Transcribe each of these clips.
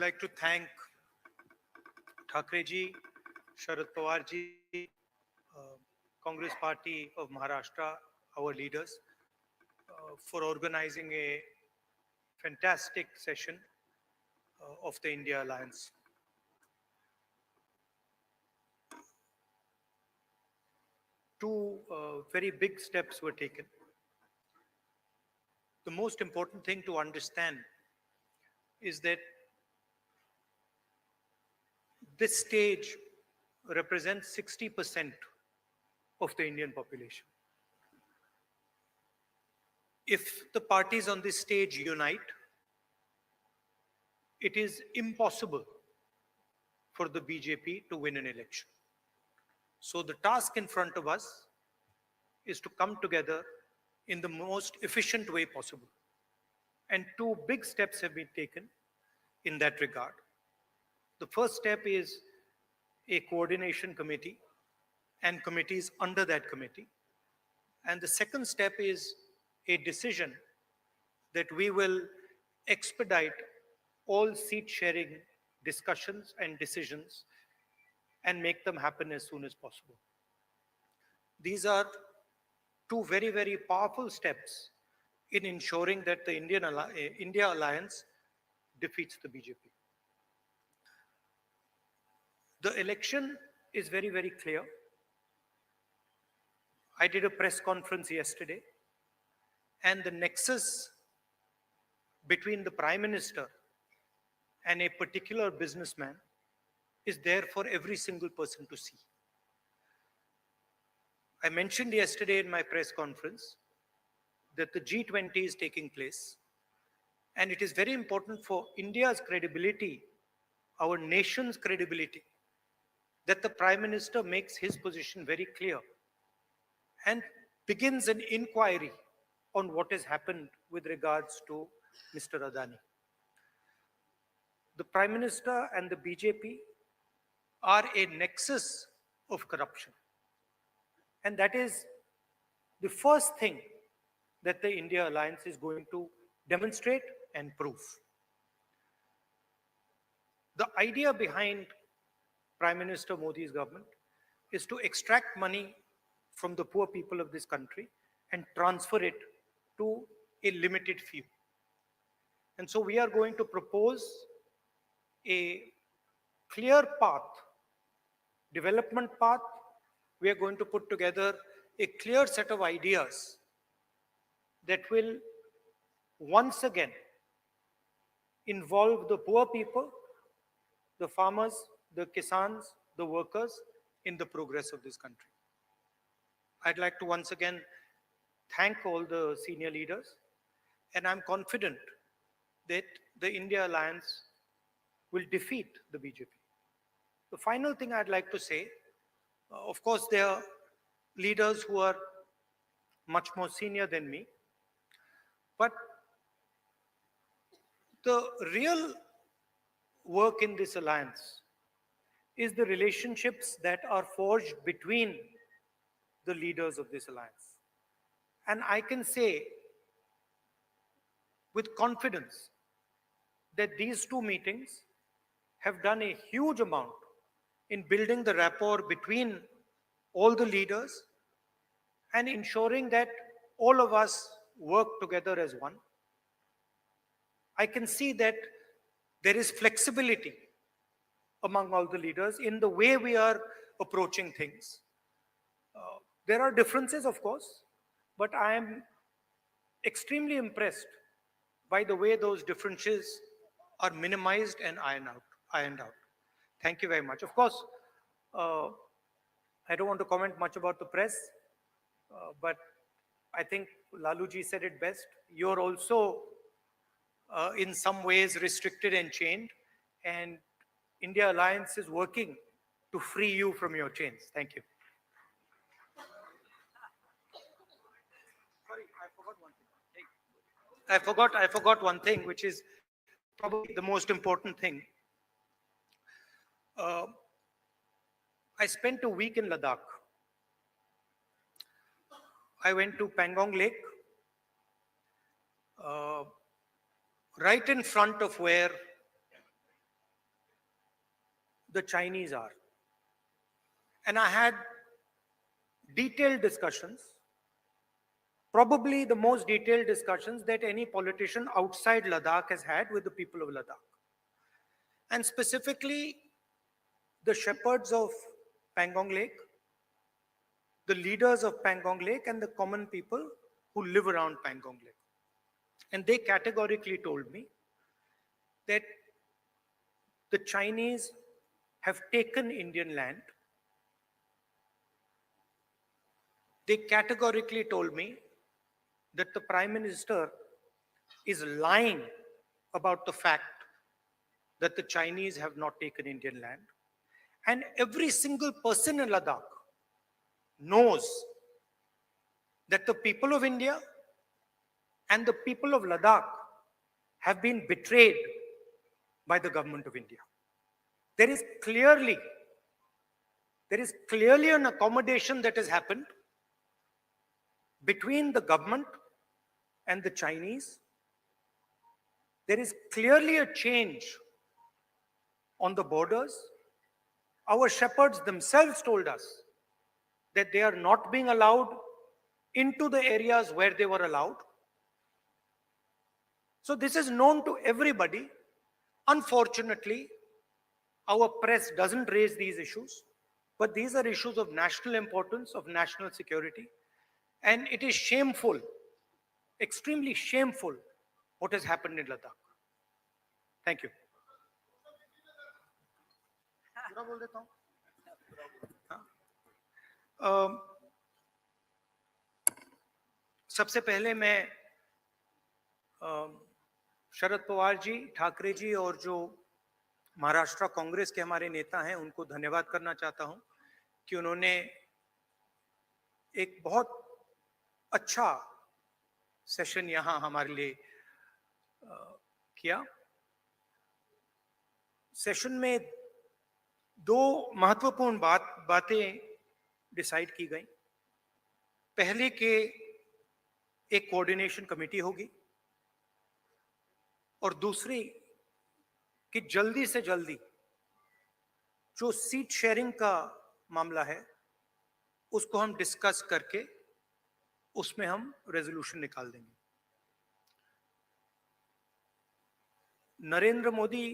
like to thank Thakre ji, Sharad Pawar ji, uh, Congress Party of Maharashtra, our leaders, for organizing a fantastic session of the India Alliance. Two very big steps were taken. The most important thing to understand is that this stage represents 60% of the Indian population. If the parties on this stage unite, it is impossible for the BJP to win an election. So the task in front of us is to come together in the most efficient way possible. And two big steps have been taken in that regard. The first step is a coordination committee and committees under that committee. And the second step is a decision that we will expedite all seat sharing discussions and decisions and make them happen as soon as possible. These are two very, very powerful steps in ensuring that the India Alliance defeats the BJP. The election is very, very clear. I did a press conference yesterday, and the nexus between the Prime Minister and a particular businessman is there for every single person to see. I mentioned yesterday in my press conference that the G20 is taking place, and it is very important for India's credibility, our nation's credibility, that the Prime Minister makes his position very clear and begins an inquiry on what has happened with regards to Mr. Adani. The Prime Minister and the BJP are a nexus of corruption. And that is the first thing that the India Alliance is going to demonstrate and prove. The idea behind Prime Minister Modi's government is to extract money from the poor people of this country and transfer it to a limited few. And so we are going to propose a clear path, development path. We are going to put together a clear set of ideas that will once again involve the poor people, the farmers, the kisans, the workers in the progress of this country. I'd like to once again thank all the senior leaders, and I'm confident that the India Alliance will defeat the BJP. The final thing I'd like to say, of course, there are leaders who are much more senior than me, but the real work in this alliance is the relationships that are forged between the leaders of this alliance. And I can say with confidence that these two meetings have done a huge amount in building the rapport between all the leaders and ensuring that all of us work together as one. I can see that there is flexibility among all the leaders in the way we are approaching things. There are differences, of course, but I am extremely impressed by the way those differences are minimized and ironed out. Thank you very much. Of course, I don't want to comment much about the press, but I think Laluji said it best. You're also in some ways restricted and chained, and India Alliance is working to free you from your chains. Thank you. Sorry, I forgot one thing, which is probably the most important thing. I spent a week in Ladakh. I went to Pangong Lake, right in front of where the Chinese are. And I had detailed discussions, probably the most detailed discussions that any politician outside Ladakh has had with the people of Ladakh. And specifically, the shepherds of Pangong Lake, the leaders of Pangong Lake, and the common people who live around Pangong Lake. And they categorically told me that the Chinese have taken Indian land. They categorically told me that the Prime Minister is lying about the fact that the Chinese have not taken Indian land. And every single person in Ladakh knows that the people of India and the people of Ladakh have been betrayed by the government of India. There is clearly an accommodation that has happened between the government and the Chinese. There is clearly a change on the borders. Our shepherds themselves told us that they are not being allowed into the areas where they were allowed. So this is known to everybody. Unfortunately, our press doesn't raise these issues, but these are issues of national importance, of national security. And it is shameful, extremely shameful, what has happened in Ladakh. Thank you. सबसे पहले मैं शरद पवार जी, ठाकरे जी और जो महाराष्ट्र कांग्रेस के हमारे नेता हैं उनको धन्यवाद करना चाहता हूं कि उन्होंने एक बहुत अच्छा सेशन यहां हमारे लिए किया। सेशन में दो महत्वपूर्ण बातें डिसाइड की गई। पहले के एक कोऑर्डिनेशन कमेटी होगी और दूसरी कि जल्दी से जल्दी जो सीट शेयरिंग का मामला है उसको हम डिस्कस करके उसमें हम रेजोल्यूशन निकाल देंगे। नरेंद्र मोदी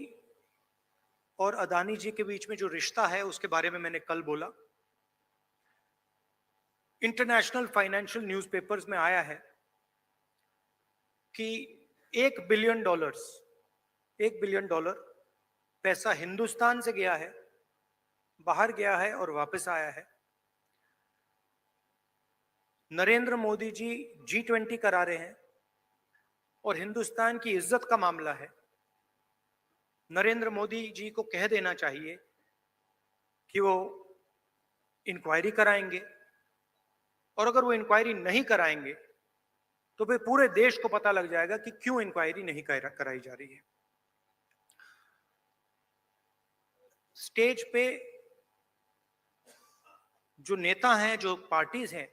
और अदानी जी के बीच में जो रिश्ता है उसके बारे में मैंने कल बोला। इंटरनेशनल फाइनेंशियल न्यूज़पेपर्स में आया है कि $1 बिलियन पैसा हिंदुस्तान से गया है, बाहर गया है और वापस आया है। नरेंद्र मोदी जी G20 करा रहे हैं और हिंदुस्तान की इज्जत का मामला है। नरेंद्र मोदी जी को कह देना चाहिए कि वो इंक्वायरी कराएंगे, और अगर वो इंक्वायरी नहीं कराएंगे तो फिर पूरे देश को पता लग जाएगा कि क्यों इंक्वायरी नहीं कराई जा रही है। स्टेज पे जो नेता हैं, जो पार्टीज हैं,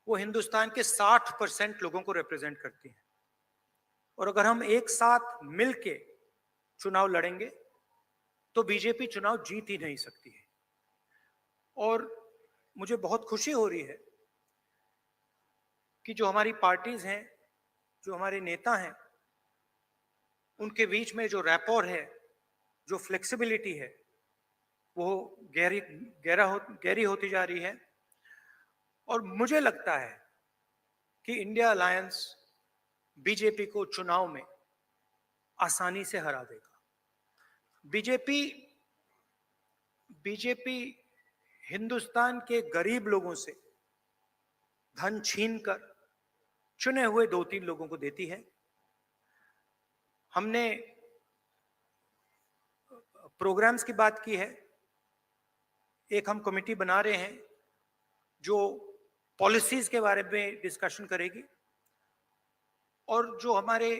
वो हिंदुस्तान के 60% लोगों को रिप्रेजेंट करती हैं, और अगर हम एक साथ मिलके चुनाव लड़ेंगे तो बीजेपी चुनाव जीत ही नहीं सकती है। और मुझे बहुत खुशी हो रही है कि जो हमारी पार्टीज हैं, जो हमारे नेता हैं, उनके बीच में जो रैपोर है, जो फ्लेक्सिबिलिटी है, वो गहरी होती जा रही है। और मुझे लगता है कि इंडिया अलायंस बीजेपी को चुनाव में आसानी से हरा देगा। बीजेपी हिंदुस्तान के गरीब लोगों से धन छीनकर चुने हुए 2-3 लोगों को देती है। हमने प्रोग्राम्स की बात की है। एक हम कमेटी बना रहे हैं जो पॉलिसीज के बारे में डिस्कशन करेगी, और जो हमारे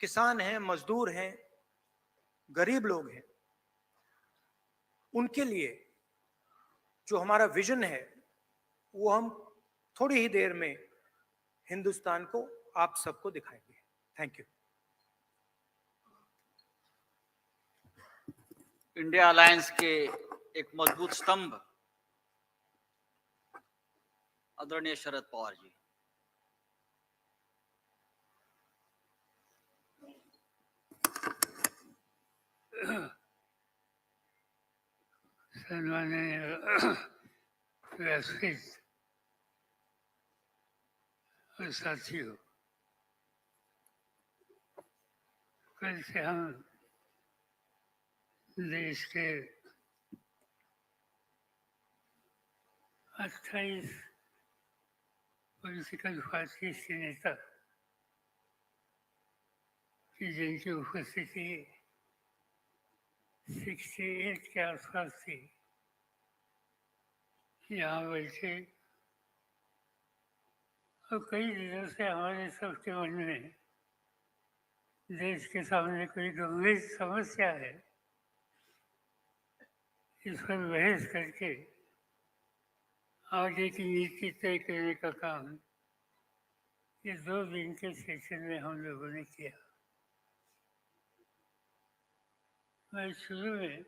किसान हैं, मजदूर हैं, गरीब लोग हैं, उनके लिए जो हमारा विजन है वो हम थोड़ी ही देर में हिंदुस्तान को, आप सबको दिखाएंगे। Thank you. इंडिया अलायंस के एक मजबूत स्तंभ आदरणीय शरद पवार जी। सम्माननीय वैश्विक और साथियों, कल से हम देश के 28 पॉलिटिकल पार्टीज के नेता की जिनकी उपस्थिति 68 के आसपास थी, यहाँ बैठे और कई दिनों से हमारे सबके मन में देश के सामने कोई गंभीर समस्या है, इस पर बहस करके आगे की नीति तय करने का काम ये 2 दिन के सेशन में हम लोगों ने किया। मैं शुरू में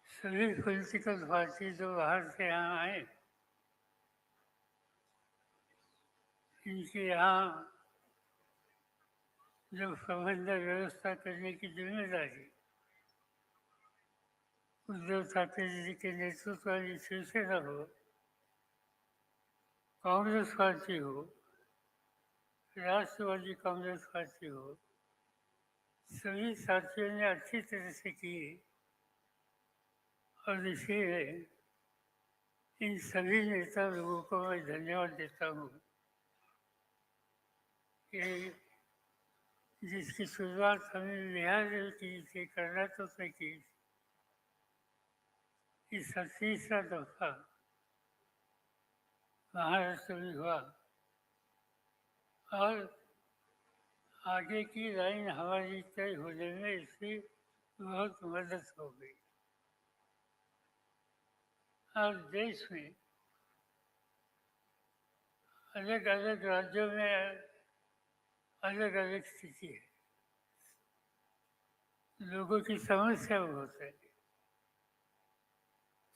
सभी पॉलिटिकल पार्टी जो बाहर से यहाँ आए, इनके यहाँ जो प्रबंधन व्यवस्था करने की जिम्मेदारी उद्धव ठाकरे जी के नेतृत्व वाली शिवसेना हो, कांग्रेस पार्टी हो, राष्ट्रवादी कांग्रेस पार्टी हो, सभी साथियों ने अच्छी तरह से की और इसीलिए इन सभी नेता लोगों को मैं धन्यवाद देता हूँ कि जिसकी शुरुआत हमने बिहार से की थी, कर्नाटक से की, इस 30वां दफा महाराष्ट्र में हुआ और आगे की लाइन हमारी तय होने में इसकी बहुत मदद हो गई। और देश में अलग अलग राज्यों में अलग अलग स्थिति है, लोगों की समस्या बहुत है,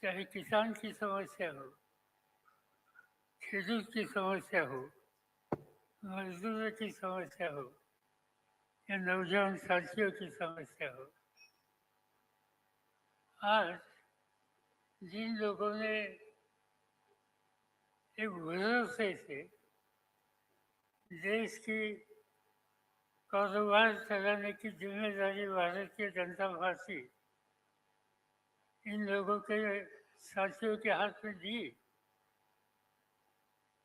चाहे किसान की समस्या हो, खेडूत की समस्या हो, मजदूरों की समस्या हो या नौजवान साथियों की समस्या हो। आज जिन लोगों ने एक भरोसे से देश की कारोबार चलाने की जिम्मेदारी भारतीय जनता पार्टी इन लोगों के साथियों के हाथ में दी,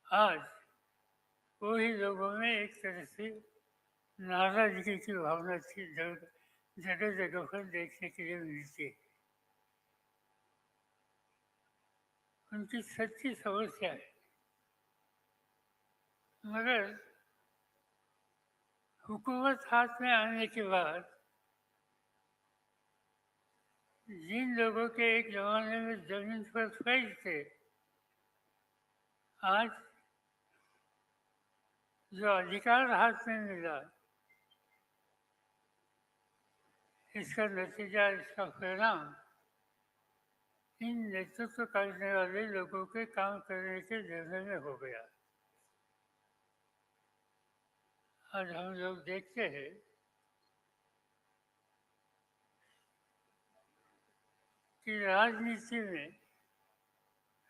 आज वही लोगों में एक तरह से नाराजगी की भावना जगह जगह पर देखने के लिए मिलती है। उनकी सच्ची समस्या है, मगर हुकूमत हाथ में आने के बाद जिन लोगों के एक जमाने में जमीन पर फैज थे, आज जो अधिकार हाथ में मिला, इसका नतीजा, इसका परिणाम इन नेतृत्व करने वाले लोगों के काम करने के जरिए में हो गया। आज हम लोग देखते हैं कि राजनीति में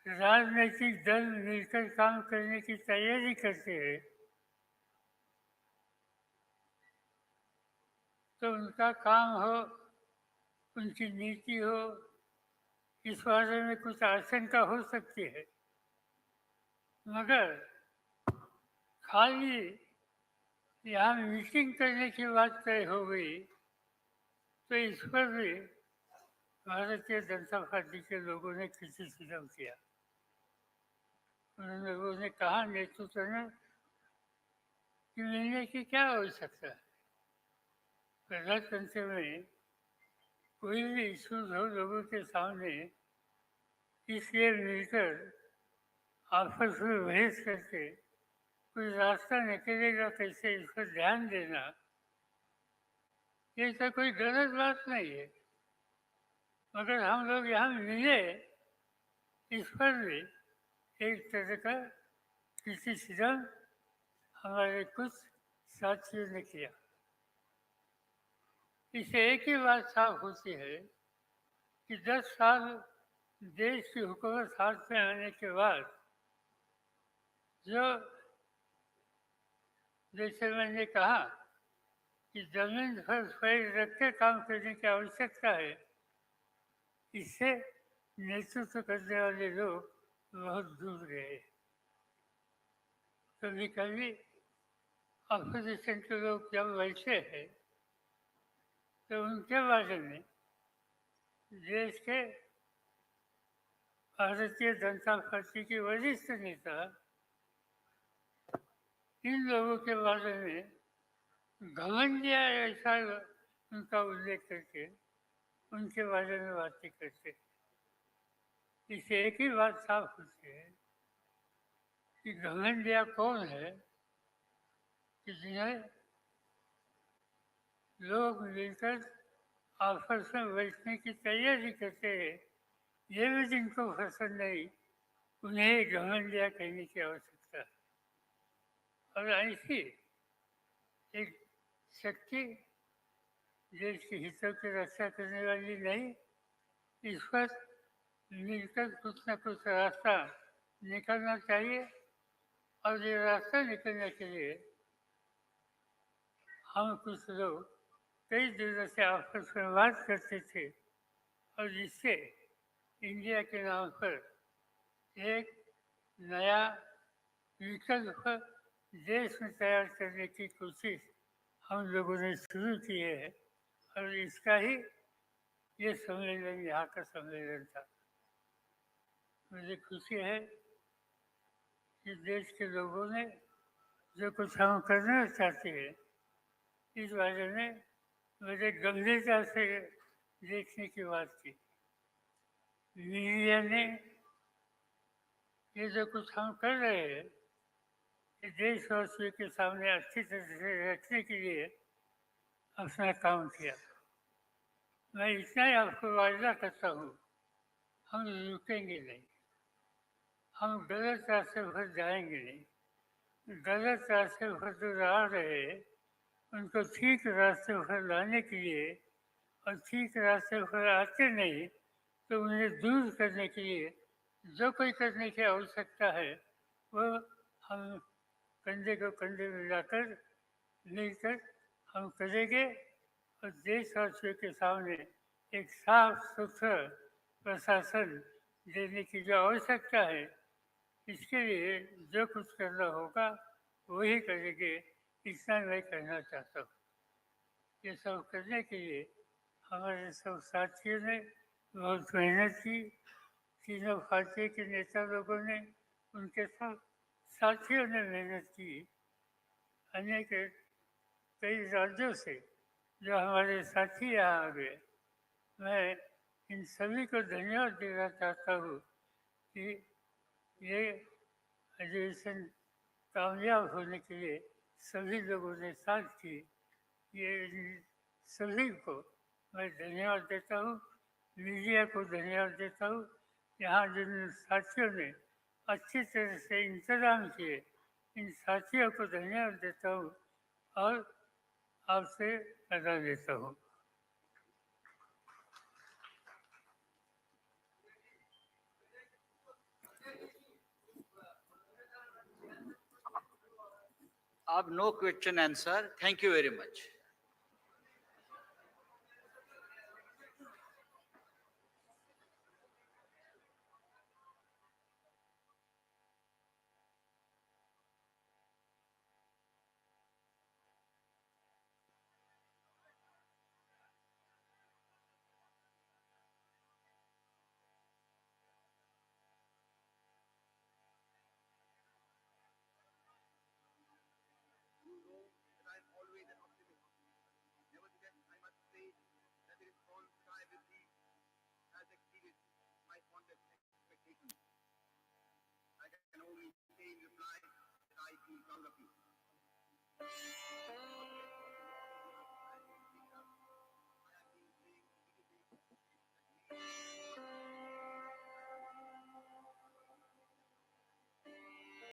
राजनीतिक दल मिलकर काम करने की तैयारी करते हैं तो उनका काम हो, उनकी नीति हो, इस बारे में कुछ आशंका हो सकती है, मगर खाली यहाँ मीटिंग करने की बात तय हो गई तो इस पर भी भारतीय जनता पार्टी के लोगों ने क्रिटिसिज्म किया। उन लोगों ने कहा नेतृत्व ने कि मिलने की क्या आवश्यकता है, प्रजातंत्र में कोई भी इश्यूज हो लोगों के सामने, इसलिए मिलकर आपस में बहस करके कोई रास्ता निकलेगा कैसे, इस पर ध्यान देना ये तो कोई गलत बात नहीं है, मगर हम लोग यहाँ मिले इस पर भी एक तरह का क्रिटिसिज्म हमारे कुछ साथियों ने किया। इससे एक ही बात साफ होती है कि 10 साल देश की हुकूमत हाथ में आने के बाद जो, जैसे मैंने कहा कि जमीन पर पैर रख के काम करने की आवश्यकता है, इससे नेतृत्व करने वाले लोग बहुत दूर गए। कभी कभी अपोजिशन के लोग जब बैठे हैं तो उनके बारे में देश के भारतीय जनता पार्टी के वरिष्ठ नेता इन लोगों के बारे में घमंडिया ऐसा उनका उल्लेख करके उनके बारे में बातें करते। इससे एक ही बात साफ होती है कि घमंडिया कौन है कि जिन्हें लोग मिलकर आपस में बैठने की तैयारी करते हैं, ये भी जिनको पसंद नहीं उन्हें घमंडिया कहने की आवश्यकता है। और ऐसी एक शक्ति देश के हितों की रक्षा करने वाली नहीं, इस पर मिलकर कुछ न कुछ रास्ता निकलना चाहिए। और ये रास्ता निकलने के लिए हम कुछ लोग कई दिनों से आपस में बात करते थे और जिससे इंडिया के नाम पर एक नया विकल्प देश में तैयार करने की कोशिश हम लोगों ने शुरू की है। और इसका ही ये सम्मेलन यहाँ का सम्मेलन था। मुझे खुशी है कि देश के लोगों ने जो कुछ हम करना चाहते हैं इस बारे में मुझे गंभीरता से देखने की बात की। मीडिया ने ये जो कुछ हम कर रहे हैं ये देशवासियों के सामने अच्छी तरह से रखने के लिए अपना काम किया। मैं इतना ही आपको वायदा करता हूँ, हम रुकेंगे नहीं, हम गलत रास्ते पर जाएंगे नहीं। गलत रास्ते पर जो आ रहे हैं उनको ठीक रास्ते पर लाने के लिए और ठीक रास्ते पर आते नहीं तो उन्हें दूर करने के लिए जो कोई करने की आवश्यकता है वो हम कंधे को कंधे मिलाकर मिलकर हम करेंगे। और देशवासियों के सामने एक साफ सुथरा प्रशासन देने की जो आवश्यकता है इसके लिए जो कुछ करना होगा वही करेंगे, इतना मैं कहना चाहता हूँ। ये सब करने के लिए हमारे सब साथियों ने बहुत मेहनत की। तीनों पार्टी के नेता लोगों ने, उनके सब साथियों ने मेहनत की। अनेक कई राज्यों से जो हमारे साथी यहाँ आ गए, मैं इन सभी को धन्यवाद देना चाहता हूँ कि ये अधिवेशन कामयाब होने के लिए सभी लोगों ने साथ की। ये सभी को मैं धन्यवाद देता हूँ, मीडिया को धन्यवाद देता हूँ। यहाँ जिन साथियों ने अच्छी तरह से इंतजाम किए इन साथियों को धन्यवाद देता हूँ और आपसे अदा लेता हूँ। अब no question answer. Thank you very much. I can only say in reply that I feel proud of you.